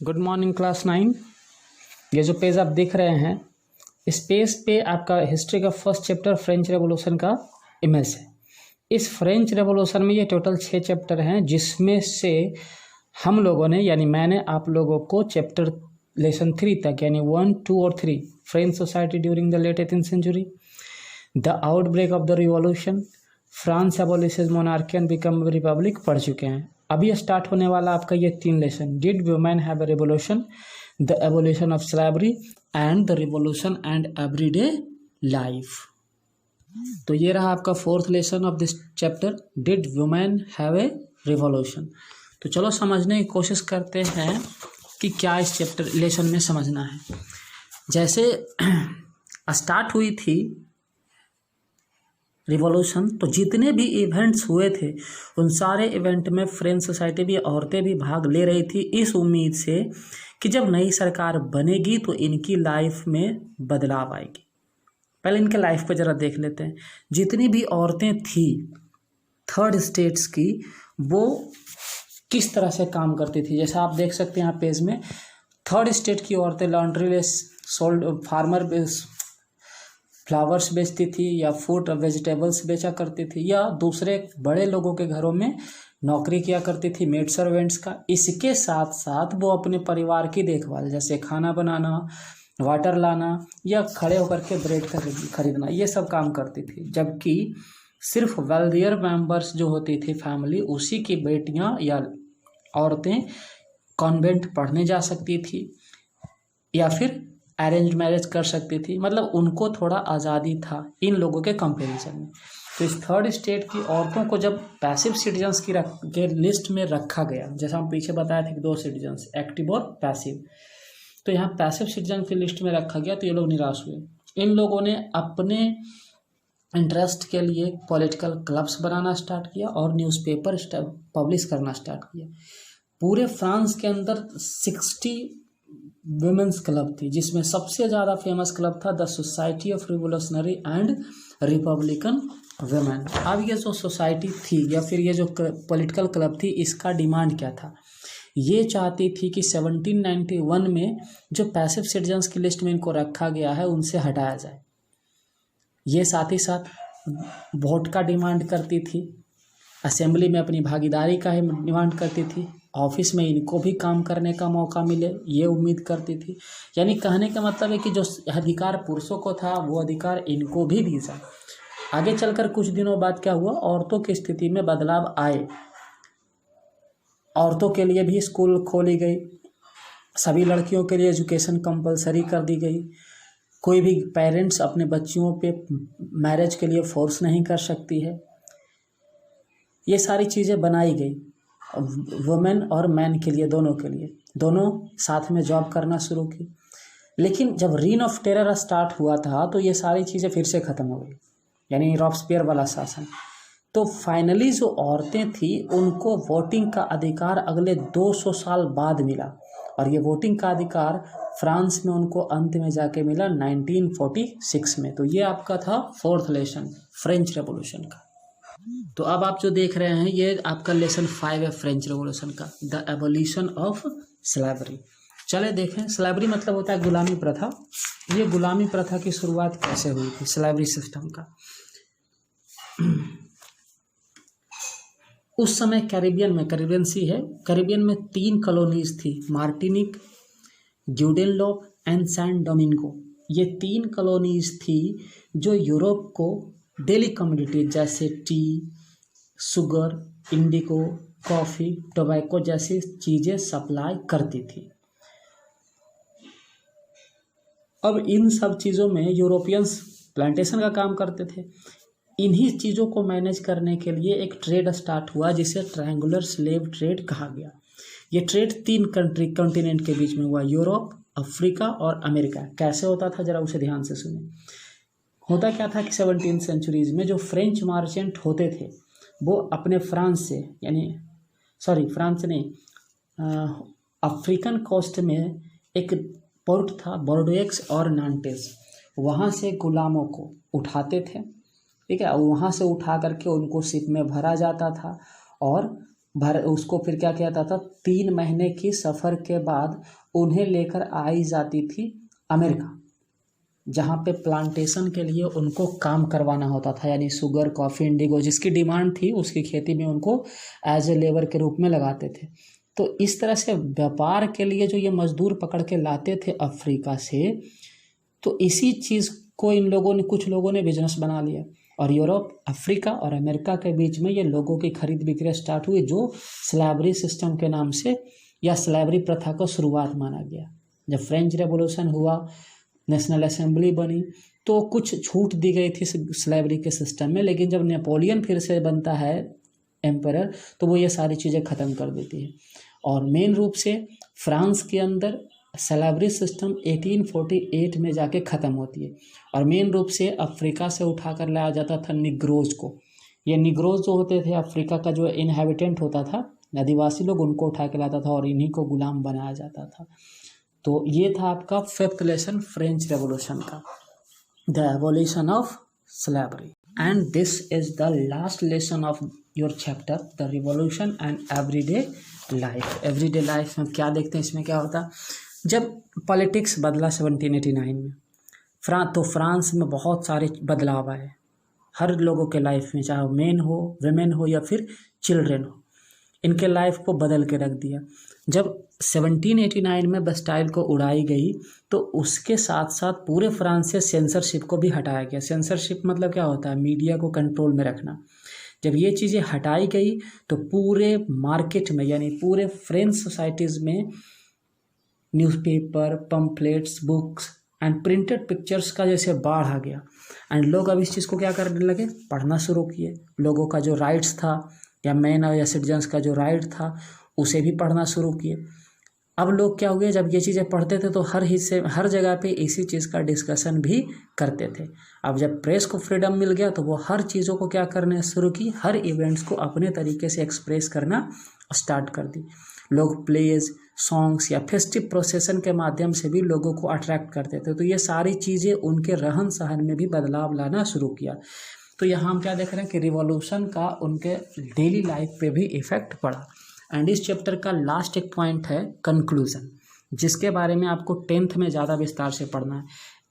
Good morning class 9। ये जो page आप देख रहे हैं, इस पेज पे आपका हिस्ट्री का फर्स्ट चैप्टर फ्रेंच रेवोल्यूशन का इमेज है। इस फ्रेंच रेवोल्यूशन में ये टोटल 6 चैप्टर हैं, जिसमें से हम लोगों ने यानी मैंने आप लोगों को चैप्टर लेसन 3 तक यानी 1, 2 और 3 French society during the late 18th century, the outbreak of the revolution, France abolishes monarchy and become republic पढ़ चुके हैं। अभी स्टार्ट होने वाला आपका ये 3 lesson, did women have a revolution, the abolition of slavery and the revolution and everyday life. तो ये रहा आपका 4th lesson of this chapter, did women have a revolution. तो चलो समझने की कोशिश करते हैं कि क्या इस चैप्टर लेसन में समझना है। जैसे स्टार्ट हुई थी रिवॉल्यूशन, तो जितने भी इवेंट्स हुए थे उन सारे इवेंट में फ्रेंच सोसाइटी भी, औरतें भी भाग ले रही थी, इस उम्मीद से कि जब नई सरकार बनेगी तो इनकी लाइफ में बदलाव आएगी। पहले इनके लाइफ को ज़रा देख लेते हैं। जितनी भी औरतें थी थर्ड स्टेट्स की, वो किस तरह से काम करती थी, जैसा आप देख सकते हैं यहाँ पेज में। थर्ड स्टेट की औरतें लॉन्ड्री सोल्ड, फार्मर फ्लावर्स बेचती थी, या फूड वेजिटेबल्स बेचा करती थी, या दूसरे बड़े लोगों के घरों में नौकरी किया करती थी, मेड सर्वेंट्स का। इसके साथ साथ वो अपने परिवार की देखभाल, जैसे खाना बनाना, वाटर लाना, या खड़े होकर के ब्रेड खरीदना, ये सब काम करती थी। जबकि सिर्फ वेल्दियर मेंबर्स जो होती थी फैमिली, उसी की बेटियां या औरतें कॉन्वेंट पढ़ने जा सकती थी या फिर अरेंज मैरिज कर सकती थी। मतलब उनको थोड़ा आज़ादी था इन लोगों के कंपैरिजन में। तो इस थर्ड स्टेट की औरतों को जब पैसिव सिटीजन्स के लिस्ट में रखा गया, जैसा हम पीछे बताए थे कि 2 सिटीजन्स, एक्टिव और पैसिव, तो यहाँ पैसिव सिटीजन की लिस्ट में रखा गया, तो ये लोग निराश हुए। इन लोगों ने अपने इंटरेस्ट के लिए पॉलिटिकल क्लब्स बनाना स्टार्ट किया और न्यूज़पेपर पब्लिश करना स्टार्ट किया। पूरे फ्रांस के अंदर 60 वुमेन्स क्लब थी, जिसमें सबसे ज़्यादा फेमस क्लब था the society of revolutionary and Republican women. अब ये जो सोसाइटी थी या फिर ये जो पॉलिटिकल क्लब थी, इसका डिमांड क्या था? ये चाहती थी कि 1791 में जो पैसिव सिटीजन्स की लिस्ट में इनको रखा गया है उनसे हटाया जाए। ये साथ ही साथ वोट का डिमांड करती थी, असेंबली में अपनी भागीदारी का ही डिमांड करती थी, ऑफिस में इनको भी काम करने का मौका मिले ये उम्मीद करती थी। यानी कहने का मतलब है कि जो अधिकार पुरुषों को था वो अधिकार इनको भी दी जाए। आगे चलकर कुछ दिनों बाद क्या हुआ, औरतों की स्थिति में बदलाव आए। औरतों के लिए भी स्कूल खोली गई, सभी लड़कियों के लिए एजुकेशन कंपलसरी कर दी गई, कोई भी पेरेंट्स अपने बच्चियों पे मैरिज के लिए फोर्स नहीं कर सकती है। ये सारी चीज़ें बनाई गई वुमेन और मैन के लिए, दोनों के लिए। दोनों साथ में जॉब करना शुरू की। लेकिन जब रीन ऑफ टेरर स्टार्ट हुआ था तो ये सारी चीज़ें फिर से ख़त्म हो गई, यानी रॉबस्पियर वाला शासन। तो फाइनली जो औरतें थी उनको वोटिंग का अधिकार अगले 200 साल बाद मिला, और ये वोटिंग का अधिकार फ्रांस में उनको अंत में जाके मिला 1946 में। तो ये आपका था 4th लेसन फ्रेंच रेवोल्यूशन का। तो अब आप जो देख रहे हैं ये आपका लेसन 5 है फ्रेंच रेवोल्यूशन का, द एबोलिशन ऑफ स्लेवरी। चले देखें, स्लेवरी मतलब होता है गुलामी प्रथा। ये गुलामी प्रथा की शुरुआत कैसे हुई थी, स्लेवरी सिस्टम का? उस समय कैरिबियन सी है, कैरिबियन में 3 कॉलोनीज थी, मार्टिनिक, ग्यूडेनलोप एंड सैन डोमिंगो। ये 3 कॉलोनीज थी जो यूरोप को डेली कमोडिटी जैसे T, sugar, Indigo, coffee, tobacco जैसी चीज़ें सप्लाई करती थी। अब इन सब चीज़ों में यूरोपियंस प्लांटेशन का काम करते थे। इन्हीं चीज़ों को मैनेज करने के लिए एक ट्रेड स्टार्ट हुआ जिसे ट्रायंगुलर स्लेव ट्रेड कहा गया। ये ट्रेड 3 कॉन्टिनेंट के बीच में हुआ, यूरोप, अफ्रीका और अमेरिका। कैसे होता था जरा उसे ध्यान से सुने। होता क्या था कि 17th सेंचुरीज में जो फ्रेंच मार्चेंट होते थे वो अपने फ्रांस से, फ्रांस नहीं, अफ्रीकन कोस्ट में एक पोर्ट था बोर्डेक्स और नांटेस, वहाँ से गुलामों को उठाते थे, ठीक है। वहाँ से उठा करके उनको शिप में भरा जाता था और उसको फिर क्या किया जाता था, 3 महीने की सफ़र के बाद उन्हें लेकर आई जाती थी अमेरिका, जहाँ पे प्लांटेशन के लिए उनको काम करवाना होता था, यानी शुगर, कॉफ़ी, इंडिगो जिसकी डिमांड थी उसकी खेती में उनको एज ए लेबर के रूप में लगाते थे। तो इस तरह से व्यापार के लिए जो ये मजदूर पकड़ के लाते थे अफ्रीका से, तो इसी चीज़ को इन लोगों ने, कुछ लोगों ने बिजनेस बना लिया और यूरोप, अफ्रीका और अमेरिका के बीच में ये लोगों की खरीद बिक्री स्टार्ट हुई, जो स्लैवरी सिस्टम के नाम से या स्लैवरी प्रथा को शुरुआत माना गया। जब फ्रेंच रेवोल्यूशन हुआ, नेशनल असेंबली बनी, तो कुछ छूट दी गई थी स्लैवरी के सिस्टम में, लेकिन जब नेपोलियन फिर से बनता है एम्परर, तो वो ये सारी चीज़ें ख़त्म कर देती है। और मेन रूप से फ्रांस के अंदर स्लैवरी सिस्टम 1848 में जाके ख़त्म होती है और मेन रूप से अफ्रीका से उठा कर लाया जाता था निग्रोज को। ये निग्रोज जो होते थे, अफ्रीका का जो इनहेबिटेंट होता था, आदिवासी लोग, उनको उठा के लाता था और इन्हीं को गुलाम बनाया जाता था। तो ये था आपका 5th लेसन फ्रेंच रेवोल्यूशन का, the evolution of slavery. And this is the last lesson of your chapter, the revolution and everyday life. Everyday life में क्या देखते हैं, इसमें क्या होता, जब पॉलिटिक्स बदला 1789 में, फ्रांस में बहुत सारे बदलाव आए हर लोगों के लाइफ में, चाहे मेन हो, वेमेन हो या फिर चिल्ड्रेन हो, इनके लाइफ को बदल के रख दिया। जब 1789 में बस्टाइल को उड़ाई गई, तो उसके साथ साथ पूरे फ्रांस से सेंसरशिप को भी हटाया गया। सेंसरशिप मतलब क्या होता है, मीडिया को कंट्रोल में रखना। जब ये चीज़ें हटाई गई तो पूरे मार्केट में, यानी पूरे फ्रेंच सोसाइटीज़ में newspaper, pamphlets, books and printed pictures का जैसे बाढ़ आ गया। एंड लोग अब इस चीज़ को क्या करने लगे, पढ़ना शुरू किए। लोगों का जो राइट्स था, या मैन या सिटीजन्स का जो राइट था, उसे भी पढ़ना शुरू किए। अब लोग क्या हुए, जब ये चीज़ें पढ़ते थे तो हर जगह पे इसी चीज़ का डिस्कशन भी करते थे। अब जब प्रेस को फ्रीडम मिल गया तो वो हर चीज़ों को क्या करने शुरू की, हर इवेंट्स को अपने तरीके से एक्सप्रेस करना स्टार्ट कर दी। लोग प्लेज, सॉन्ग्स या फेस्टिव प्रोसेसन के माध्यम से भी लोगों को अट्रैक्ट करते थे। तो ये सारी चीज़ें उनके रहन सहन में भी बदलाव लाना शुरू किया। तो यहाँ हम क्या देख रहे हैं कि रिवॉल्यूशन का उनके डेली लाइफ पे भी इफ़ेक्ट पड़ा। एंड इस चैप्टर का लास्ट एक पॉइंट है कंक्लूज़न, जिसके बारे में आपको 10th में ज़्यादा विस्तार से पढ़ना है।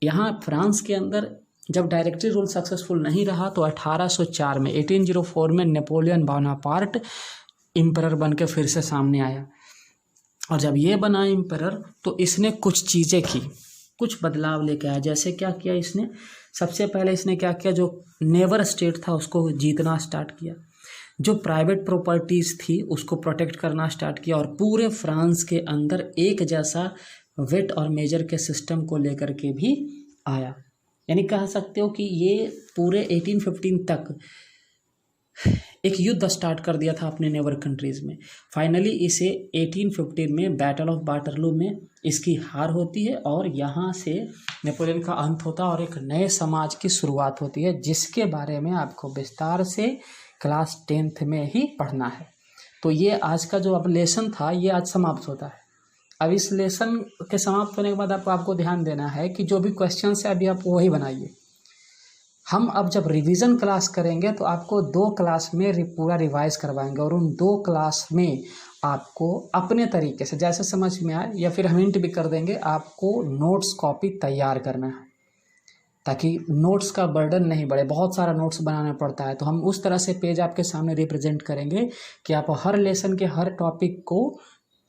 यहाँ फ्रांस के अंदर जब डायरेक्टरी रूल सक्सेसफुल नहीं रहा, तो 1804 में 1804 में नेपोलियन बोनापार्ट एम्परर बन के फिर से सामने आया। और जब ये बना एम्परर, तो इसने कुछ चीज़ें की, कुछ बदलाव लेके आया। जैसे क्या किया इसने, सबसे पहले इसने क्या किया, जो नेबर स्टेट था उसको जीतना स्टार्ट किया, जो प्राइवेट प्रॉपर्टीज़ थी उसको प्रोटेक्ट करना स्टार्ट किया, और पूरे फ्रांस के अंदर एक जैसा वेट और मेजर के सिस्टम को लेकर के भी आया। यानी कह सकते हो कि ये पूरे 1815 तक एक युद्ध स्टार्ट कर दिया था अपने नेबर कंट्रीज़ में। फाइनली इसे 1815 में बैटल ऑफ वाटरलू में इसकी हार होती है और यहाँ से नेपोलियन का अंत होता है और एक नए समाज की शुरुआत होती है, जिसके बारे में आपको विस्तार से क्लास 10th में ही पढ़ना है। तो ये आज का जो अब लेसन था, ये आज समाप्त होता है। अब इस लेसन के समाप्त होने के बाद आपको ध्यान देना है कि जो भी क्वेश्चन है अभी आप वही बनाइए। हम अब जब रिवीजन क्लास करेंगे तो आपको 2 क्लास में पूरा रिवाइज करवाएंगे, और उन 2 क्लास में आपको अपने तरीके से जैसे समझ में आए, या फिर हम हिंट भी कर देंगे, आपको नोट्स कॉपी तैयार करना है, ताकि नोट्स का बर्डन नहीं बढ़े। बहुत सारा नोट्स बनाना पड़ता है, तो हम उस तरह से पेज आपके सामने रिप्रेजेंट करेंगे कि आप हर लेसन के हर टॉपिक को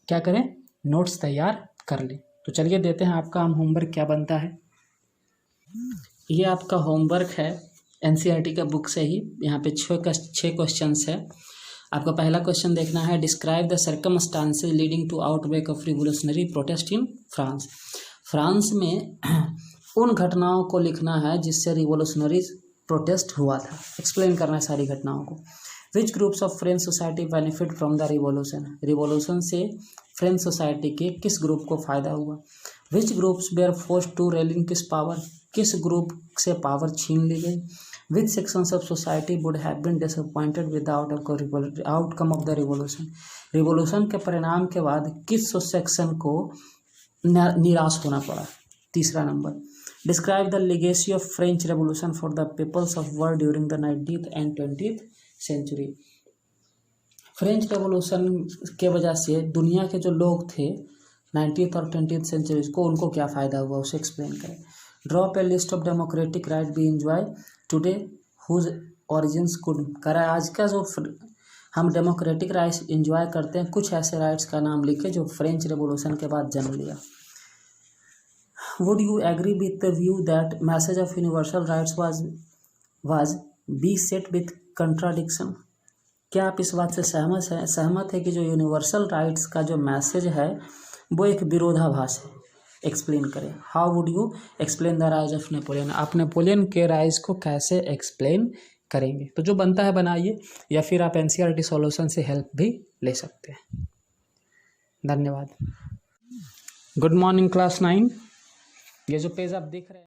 क्या करें, नोट्स तैयार कर लें। तो चलिए देते हैं आपका हम होमवर्क क्या बनता है। ये आपका होमवर्क है एनसीईआरटी का बुक से ही। यहाँ पे 6 क्वेश्चंस है। आपका पहला क्वेश्चन देखना है, describe the circumstances leading to outbreak of revolutionary protest in France. France में उन घटनाओं को लिखना है जिससे रिवोल्यूशनरी प्रोटेस्ट हुआ था। एक्सप्लेन करना है सारी घटनाओं को। Which groups of French society benefit from the revolution. Revolution से फ्रेंच सोसाइटी के किस ग्रुप को फ़ायदा हुआ। Which groups were forced to relinquish power. किस ग्रुप से पावर छीन ली गई। Which sections of society would have been disappointed with the outcome of the revolution. Revolution के परिणाम के बाद किस सेक्शन को निराश होना पड़ा। तीसरा नंबर, describe the legacy of French revolution for the peoples of world during the 19th and 20th century. French revolution के वजह से दुनिया के जो लोग थे 19th और 20th सेंचुरीज को, उनको क्या फ़ायदा हुआ उसे एक्सप्लेन करें। Draw up a list of democratic right we enjoy today whose origins could करा। आज का जो हम डेमोक्रेटिक राइट्स एंजॉय करते हैं, कुछ ऐसे राइट्स का नाम लिखे जो फ्रेंच रेवोल्यूशन के बाद जन्म लिया। Would you agree with the view that message of universal rights was be set with contradiction. क्या आप इस बात से सहमत है कि जो यूनिवर्सल राइट्स का जो मैसेज है वो एक विरोधाभास है। एक्सप्लेन करें। How would you explain the rise of Napoleon. आप नेपोलियन के राइज को कैसे एक्सप्लेन करेंगे। तो जो बनता है बनाइए, या फिर आप एनसीईआरटी सॉल्यूशन से हेल्प भी ले सकते हैं। धन्यवाद। Good morning class 9। ये जो पेज आप देख रहे हैं